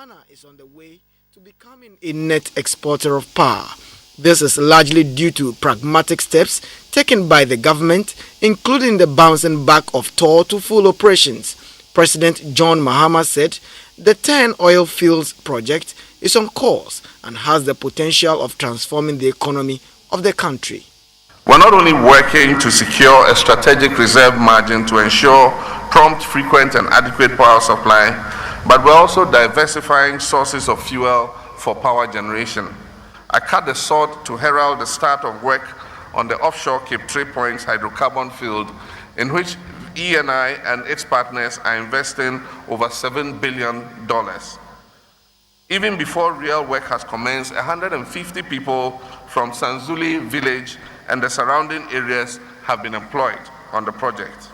Ghana is on the way to becoming a net exporter of power. This is largely due to pragmatic steps taken by the government, including the bouncing back of toll to full operations. President John Mahama said the 10 oil fields project is on course and has the potential of transforming the economy of the country. We're not only working to secure a strategic reserve margin to ensure prompt, frequent, and adequate power supply, but we're also diversifying sources of fuel for power generation. I cut the sword to herald the start of work on the offshore Cape 3 Points hydrocarbon field, in which ENI and its partners are investing over $7 billion. Even before real work has commenced, 150 people from Sanzuli village and the surrounding areas have been employed on the project.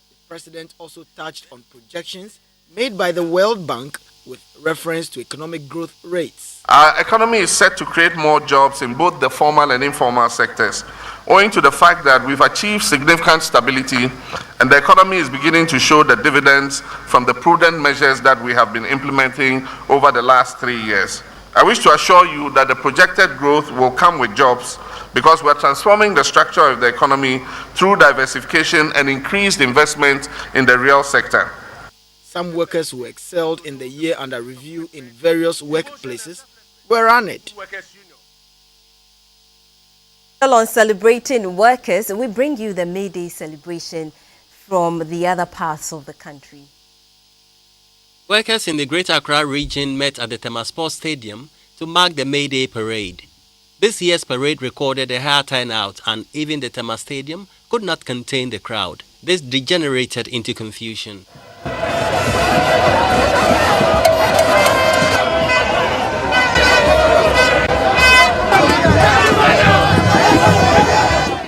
The president also touched on projections made by the World Bank with reference to economic growth rates. Our economy is set to create more jobs in both the formal and informal sectors, owing to the fact that we've achieved significant stability and the economy is beginning to show the dividends from the prudent measures that we have been implementing over the last 3 years. I wish to assure you that the projected growth will come with jobs because we're transforming the structure of the economy through diversification and increased investment in the real sector. Some workers who excelled in the year under review in various workplaces were honored. On celebrating workers, we bring you the May Day celebration from the other parts of the country. Workers in the Greater Accra region met at the Temasport Stadium to mark the May Day parade. This year's parade recorded a higher turnout, and even the Tema Stadium could not contain the crowd. This degenerated into confusion.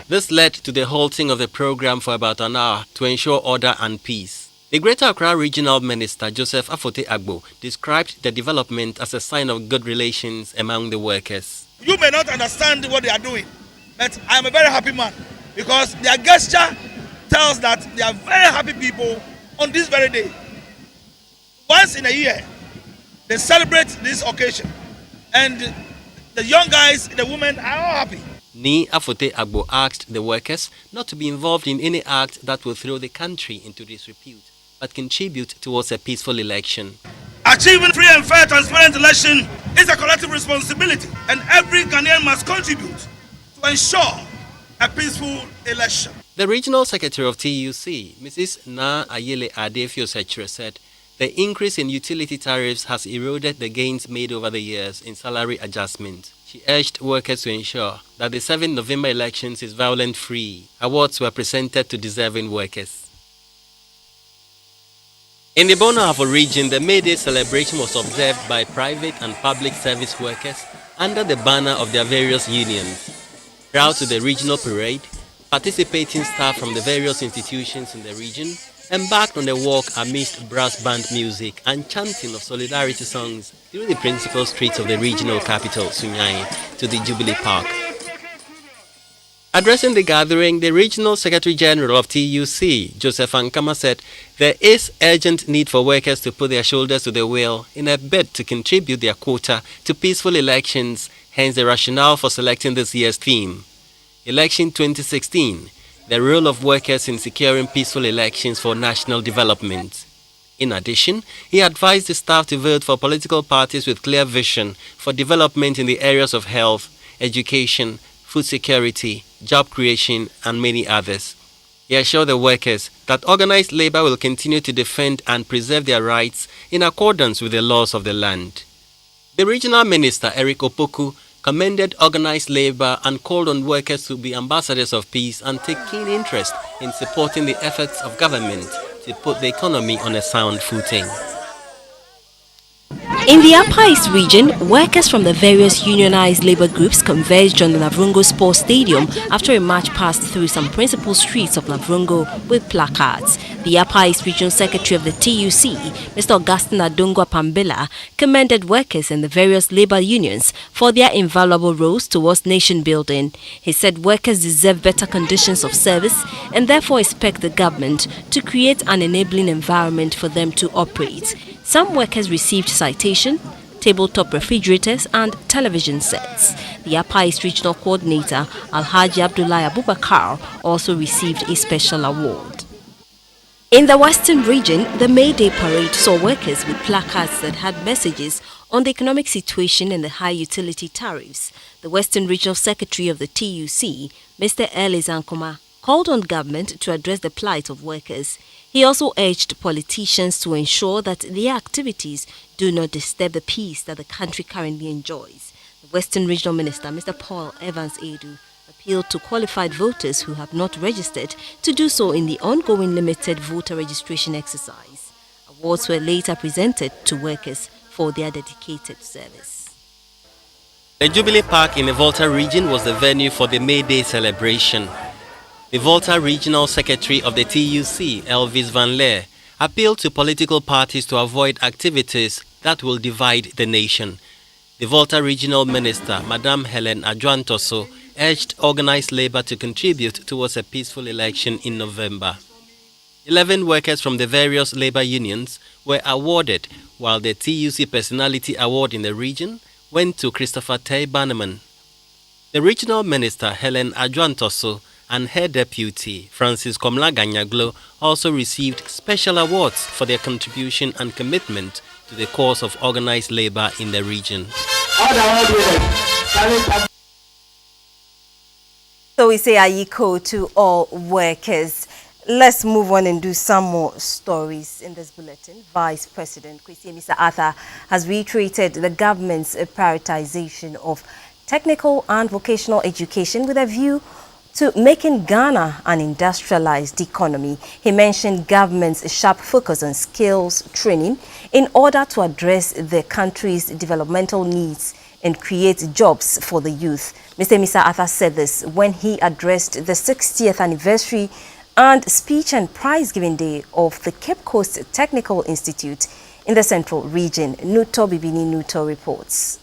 This led to the halting of the program for about an hour to ensure order and peace. The Greater Accra Regional Minister Joseph Afote Agbo described the development as a sign of good relations among the workers. You may not understand what they are doing, but I am a very happy man because their gesture tells that they are very happy people on this very day. Once in a year, they celebrate this occasion, and the young guys, the women are all happy. Ni Afote Agbo asked the workers not to be involved in any act that will throw the country into disrepute, but contribute towards a peaceful election. Achieving free and fair transparent election is a collective responsibility, and every Ghanaian must contribute to ensure a peaceful election. The Regional Secretary of TUC, Mrs. Na Ayele Adefio-Sechere, said the increase in utility tariffs has eroded the gains made over the years in salary adjustment. She urged workers to ensure that the 7th November elections is violent-free. Awards were presented to deserving workers. In the Bono Ahafo region, the May Day celebration was observed by private and public service workers under the banner of their various unions. Prior to the regional parade, participating staff from the various institutions in the region embarked on the walk amidst brass band music and chanting of solidarity songs through the principal streets of the regional capital, Sunyani, to the Jubilee Park. Addressing the gathering, the Regional Secretary General of TUC, Joseph Ankama, said there is urgent need for workers to put their shoulders to the wheel in a bid to contribute their quota to peaceful elections, hence the rationale for selecting this year's theme. Election 2016, the role of workers in securing peaceful elections for national development. In addition, he advised the staff to vote for political parties with clear vision for development in the areas of health, education, food security, job creation, and many others. He assured the workers that organized labor will continue to defend and preserve their rights in accordance with the laws of the land. The regional minister, Eric Opoku, commended organized labor and called on workers to be ambassadors of peace and take keen interest in supporting the efforts of government to put the economy on a sound footing. In the Upper East region, workers from the various unionized labor groups converged on the Lavrongo Sports Stadium after a march passed through some principal streets of Lavrongo with placards. The Upper East Regional Secretary of the TUC, Mr. Augustine Adongwa Pambela, commended workers in the various labor unions for their invaluable roles towards nation building. He said workers deserve better conditions of service and therefore expect the government to create an enabling environment for them to operate. Some workers received citation, tabletop refrigerators and television sets. The Upper East Regional Coordinator, Alhaji Abdullah Abubakar, also received a special award. In the Western region, the May Day parade saw workers with placards that had messages on the economic situation and the high utility tariffs. The Western Regional Secretary of the TUC, Mr. Elis Ankoma, called on government to address the plight of workers. He also urged politicians to ensure that their activities do not disturb the peace that the country currently enjoys. The Western Regional Minister, Mr. Paul Evans Edu, appealed to qualified voters who have not registered to do so in the ongoing limited voter registration exercise. Awards were later presented to workers for their dedicated service. The Jubilee Park in the Volta region was the venue for the May Day celebration. The Volta Regional Secretary of the TUC, Elvis Van Leer, appealed to political parties to avoid activities that will divide the nation. The Volta Regional Minister, Madame Helen Adjuantoso, urged organized labor to contribute towards a peaceful election in November. 11 workers from the various labor unions were awarded, while the TUC Personality Award in the region went to Christopher Tay Bannerman. The Regional Minister, Helen Adjuantoso, and her deputy, Francis Komla Ganyaglo, also received special awards for their contribution and commitment to the cause of organized labor in the region. So we say Ayiko to all workers. Let's move on and do some more stories in this bulletin. Vice President Kwesi Arthur has reiterated the government's prioritization of technical and vocational education with a view to making Ghana an industrialized economy. He mentioned government's sharp focus on skills training in order to address the country's developmental needs and create jobs for the youth. Mr. Arthur said this when he addressed the 60th anniversary and speech and prize-giving day of the Cape Coast Technical Institute in the Central Region. Nuto Bibini Nuto reports.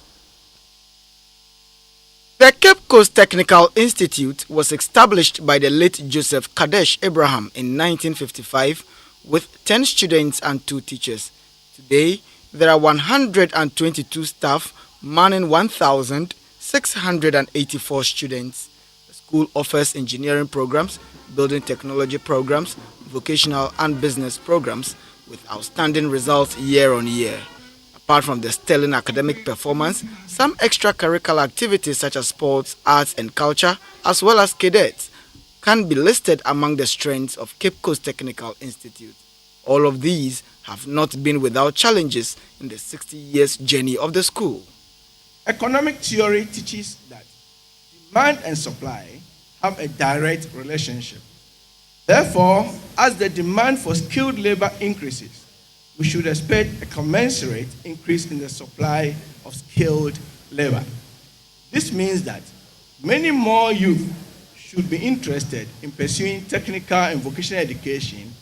The Cape Coast Technical Institute was established by the late Joseph Kadesh Abraham in 1955 with 10 students and 2 teachers. Today, there are 122 staff manning 1,684 students. The school offers engineering programs, building technology programs, vocational and business programs with outstanding results year on year. Apart from the sterling academic performance, some extracurricular activities such as sports, arts and culture, as well as cadets, can be listed among the strengths of Cape Coast Technical Institute. All of these have not been without challenges in the 60 years journey of the school. Economic theory teaches that demand and supply have a direct relationship. Therefore, as the demand for skilled labor increases, we should expect a commensurate increase in the supply of skilled labor. This means that many more youth should be interested in pursuing technical and vocational education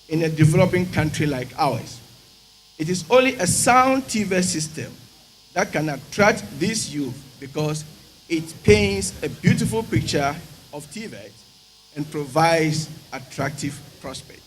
in a developing country like ours. It is only a sound TVET system that can attract these youth because it paints a beautiful picture of TVET and provides attractive prospects.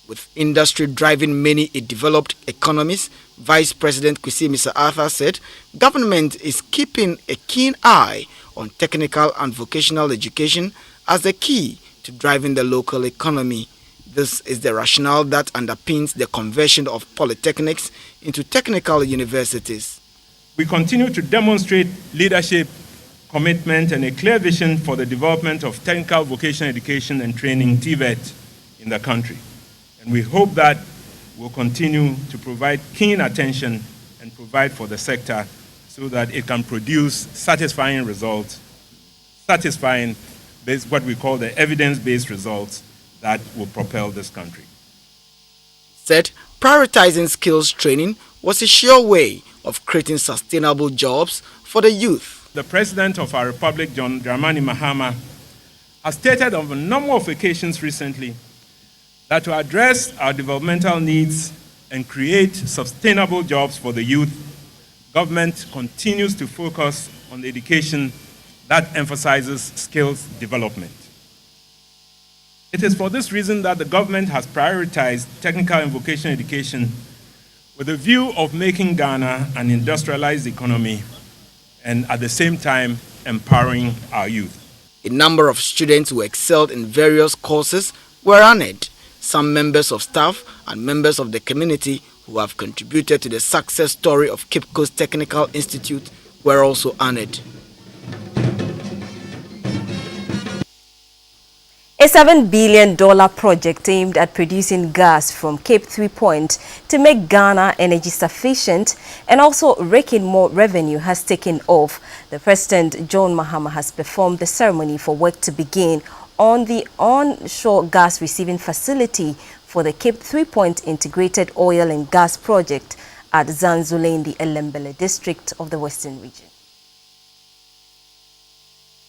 With industry driving many developed economies, Vice President Kwesi Arthur said government is keeping a keen eye on technical and vocational education as the key to driving the local economy. This is the rationale that underpins the conversion of polytechnics into technical universities. We continue to demonstrate leadership, commitment, and a clear vision for the development of technical vocational education and training TVET in the country. And we hope that we'll continue to provide keen attention and provide for the sector so that it can produce satisfying results, what we call the evidence-based results that will propel this country. Said prioritizing skills training was a sure way of creating sustainable jobs for the youth. The President of our Republic, John Dramani Mahama, has stated on a number of occasions recently that to address our developmental needs and create sustainable jobs for the youth, government continues to focus on education that emphasizes skills development. It is for this reason that the government has prioritized technical and vocational education with a view of making Ghana an industrialized economy and at the same time empowering our youth. A number of students who excelled in various courses were honored. Some members of staff and members of the community who have contributed to the success story of Cape Coast Technical Institute were also honored. A $7 billion project aimed at producing gas from Cape 3 Point to make Ghana energy sufficient and also rake in more revenue has taken off. The President, John Mahama, has performed the ceremony for work to begin on the onshore gas receiving facility for the Cape 3 Point Integrated Oil and Gas Project at Zanzule in the Elembele district of the Western Region.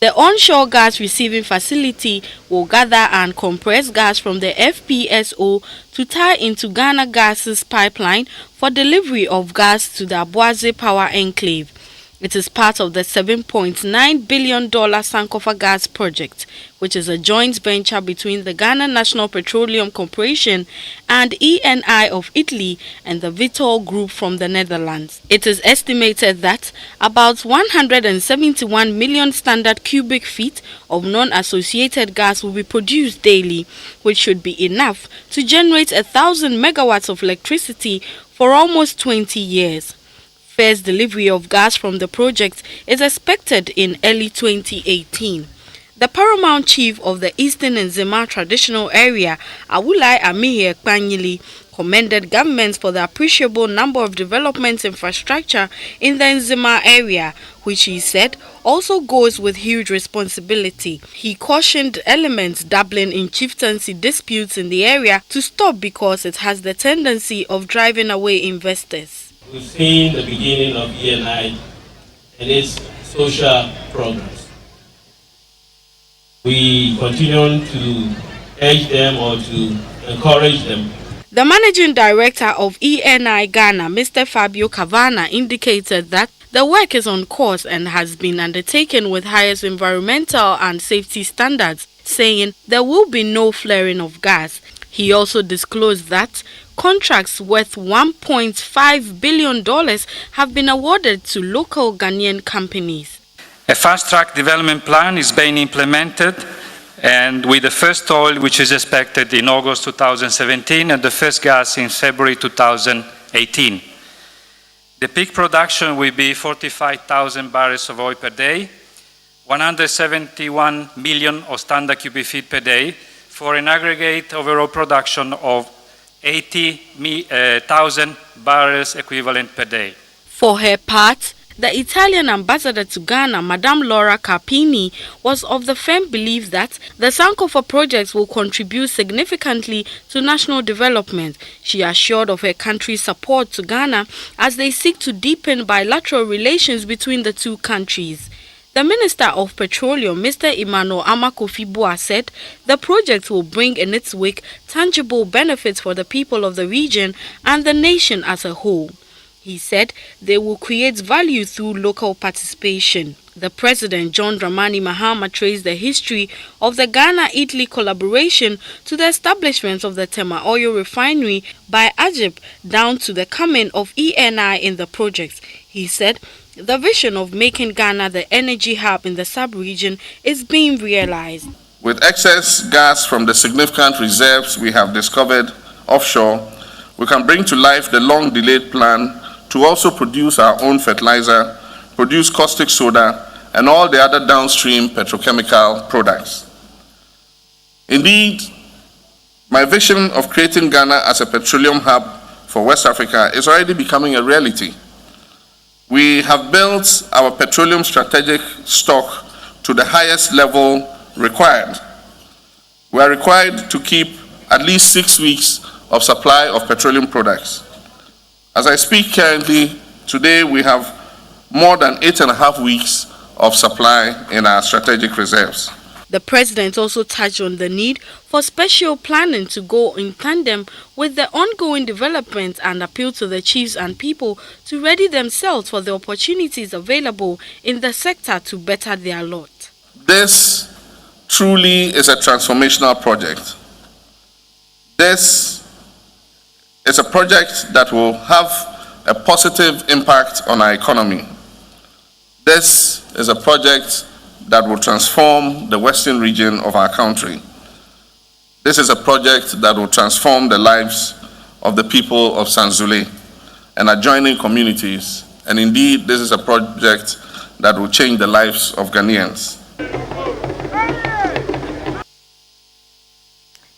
The onshore gas receiving facility will gather and compress gas from the FPSO to tie into Ghana Gas's pipeline for delivery of gas to the Abuaze Power Enclave. It is part of the $7.9 billion Sankofa Gas project, which is a joint venture between the Ghana National Petroleum Corporation and ENI of Italy and the Vitol Group from the Netherlands. It is estimated that about 171 million standard cubic feet of non-associated gas will be produced daily, which should be enough to generate 1,000 megawatts of electricity for almost 20 years. First delivery of gas from the project is expected in early 2018. The paramount chief of the Eastern Nzema traditional area, Awulai Amihe Kpanyili, commended governments for the appreciable number of development infrastructure in the Nzema area, which he said also goes with huge responsibility. He cautioned elements dabbling in chieftaincy disputes in the area to stop because it has the tendency of driving away investors. We've seen the beginning of ENI and its social progress. We continue to urge them or to encourage them. The managing director of ENI Ghana, Mr. Fabio Cavana, indicated that the work is on course and has been undertaken with highest environmental and safety standards, saying there will be no flaring of gas. He also disclosed that contracts worth $1.5 billion have been awarded to local Ghanaian companies. A fast-track development plan is being implemented, and with the first oil, which is expected in August 2017, and the first gas in February 2018. The peak production will be 45,000 barrels of oil per day, 171 million of standard cubic feet per day, for an aggregate overall production of 80,000 barrels equivalent per day. For her part, the Italian ambassador to Ghana, Madame Laura Carpini, was of the firm belief that the Sankofa projects will contribute significantly to national development. She assured of her country's support to Ghana as they seek to deepen bilateral relations between the two countries. The Minister of Petroleum, Mr. Emmanuel Amakofibua, said the project will bring in its wake tangible benefits for the people of the region and the nation as a whole. He said they will create value through local participation. The President, John Dramani Mahama, traced the history of the Ghana-Italy collaboration to the establishment of the Tema Oil Refinery by Ajib down to the coming of ENI in the project. He said the vision of making Ghana the energy hub in the sub-region is being realized. With excess gas from the significant reserves we have discovered offshore, we can bring to life the long-delayed plan to also produce our own fertilizer, produce caustic soda, and all the other downstream petrochemical products. Indeed, my vision of creating Ghana as a petroleum hub for West Africa is already becoming a reality. We have built our petroleum strategic stock to the highest level required. We are required to keep at least 6 weeks of supply of petroleum products. As I speak currently, today we have more than 8.5 weeks of supply in our strategic reserves. The President also touched on the need for special planning to go in tandem with the ongoing development and appealed to the chiefs and people to ready themselves for the opportunities available in the sector to better their lot. This truly is a transformational project. This It's a project that will have a positive impact on our economy. This is a project that will transform the western region of our country. This is a project that will transform the lives of the people of Sanzule and adjoining communities. And indeed, this is a project that will change the lives of Ghanaians.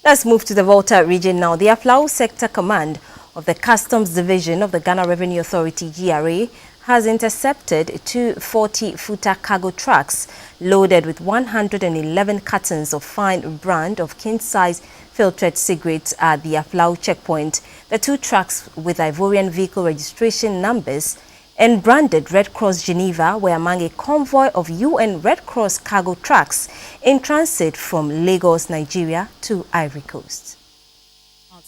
Let's move to the Volta region now. The Aflao Sector Command of the Customs Division of the Ghana Revenue Authority, GRA, has intercepted two 40-footer cargo trucks loaded with 111 cartons of fine brand of king-size filtered cigarettes at the Aflao checkpoint. The two trucks with Ivorian vehicle registration numbers and branded Red Cross Geneva were among a convoy of UN Red Cross cargo trucks in transit from Lagos, Nigeria to Ivory Coast.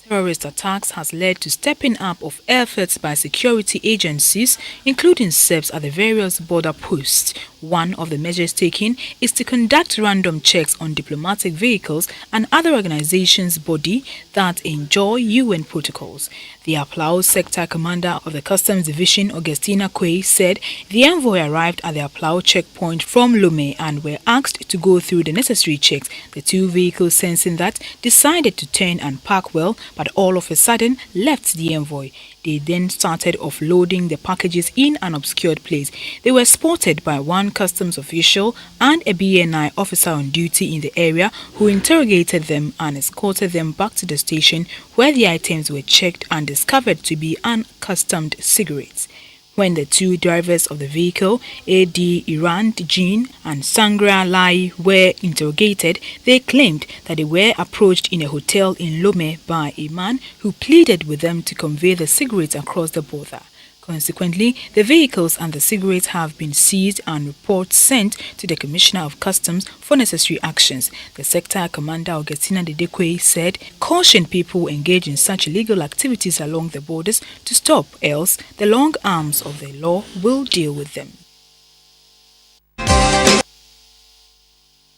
Terrorist attacks has led to stepping up of efforts by security agencies, including SEBS at the various border posts. One of the measures taken is to conduct random checks on diplomatic vehicles and other organizations' body that enjoy UN protocols. The Aflao Sector Commander of the Customs Division, Augustina Quay, said the envoy arrived at the Aflao checkpoint from Lome and were asked to go through the necessary checks. The two vehicles, sensing that, decided to turn and park well, but all of a sudden left the envoy. They then started offloading the packages in an obscured place. They were spotted by one customs official and a BNI officer on duty in the area, who interrogated them and escorted them back to the station, where the items were checked and discovered to be uncustomed cigarettes. When the two drivers of the vehicle, A.D. Irand Jean and Sangra Lai, were interrogated, they claimed that they were approached in a hotel in Lome by a man who pleaded with them to convey the cigarettes across the border. Consequently, the vehicles and the cigarettes have been seized and reports sent to the Commissioner of Customs for necessary actions. The sector commander, Augustina Dedekwe, said, caution people engaged in such illegal activities along the borders to stop, else the long arms of the law will deal with them.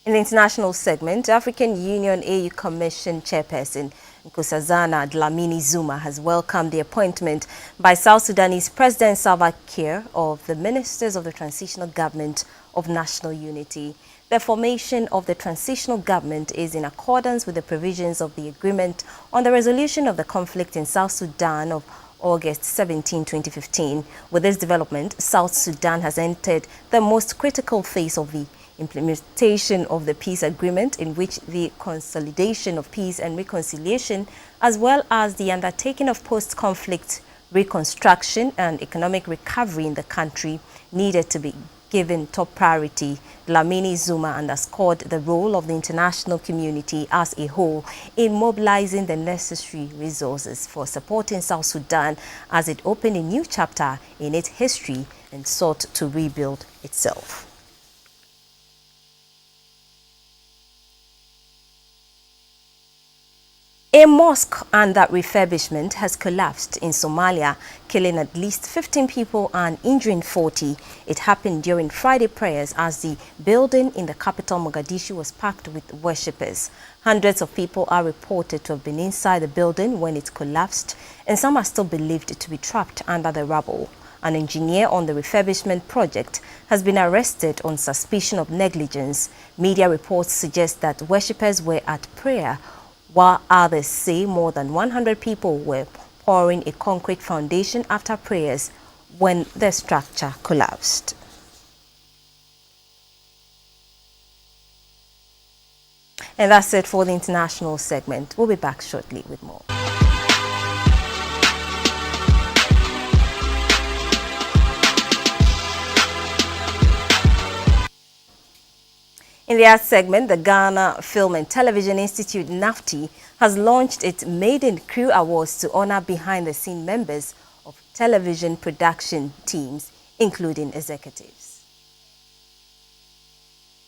In the international segment, African Union AU Commission Chairperson Nkosazana Dlamini Zuma has welcomed the appointment by South Sudanese President Salva Kiir of the Ministers of the Transitional Government of National Unity. The formation of the transitional government is in accordance with the provisions of the Agreement on the Resolution of the Conflict in South Sudan of August 17, 2015. With this development, South Sudan has entered the most critical phase of the implementation of the peace agreement, in which the consolidation of peace and reconciliation, as well as the undertaking of post-conflict reconstruction and economic recovery in the country, needed to be given top priority. Dlamini Zuma underscored the role of the international community as a whole in mobilizing the necessary resources for supporting South Sudan as it opened a new chapter in its history and sought to rebuild itself. A mosque under refurbishment has collapsed in Somalia, killing at least 15 people and injuring 40. It happened during Friday prayers as the building in the capital Mogadishu was packed with worshippers. Hundreds of people are reported to have been inside the building when it collapsed, and some are still believed to be trapped under the rubble. An engineer on the refurbishment project has been arrested on suspicion of negligence. Media reports suggest that worshippers were at prayer, while others say more than 100 people were pouring a concrete foundation after prayers when the structure collapsed. And that's it for the international segment. We'll be back shortly with more. In the art segment, the Ghana Film and Television Institute, NAFTI, has launched its Maiden Crew Awards to honor behind-the-scene members of television production teams, including executives.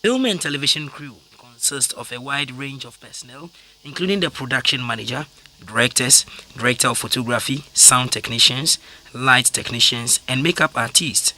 Film and television crew consists of a wide range of personnel, including the production manager, directors, director of photography, sound technicians, light technicians, and makeup artists.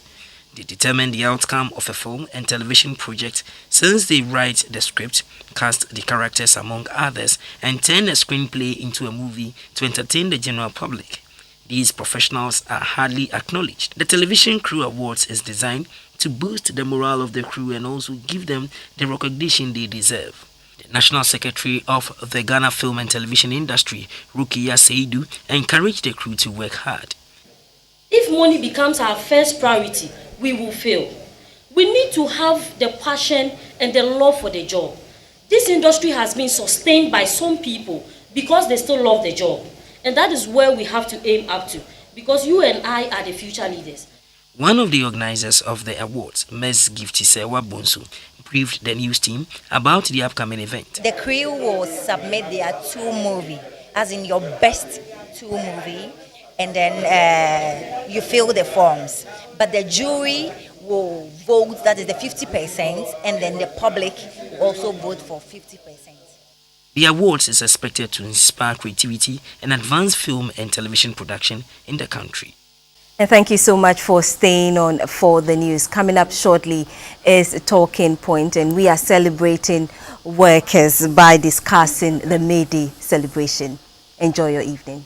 They determine the outcome of a film and television project since they write the script, cast the characters among others, and turn a screenplay into a movie to entertain the general public. These professionals are hardly acknowledged. The Television Crew Awards is designed to boost the morale of the crew and also give them the recognition they deserve. The National Secretary of the Ghana Film and Television Industry, Rukiya Seidu, encouraged the crew to work hard. If money becomes our first priority, we will fail. We need to have the passion and the love for the job. This industry has been sustained by some people because they still love the job. And that is where we have to aim up to, because you and I are the future leaders. One of the organizers of the awards, Ms. Giftisewa Bonsu, briefed the news team about the upcoming event. The crew will submit their 2 movie, as in your best 2 movie, and then you fill the forms. But the jury will vote, that is the 50%, and then the public will also vote for 50%. The awards is expected to inspire creativity and advance film and television production in the country. And thank you so much for staying on for the news. Coming up shortly is a talking point, and we are celebrating workers by discussing the May Day celebration. Enjoy your evening.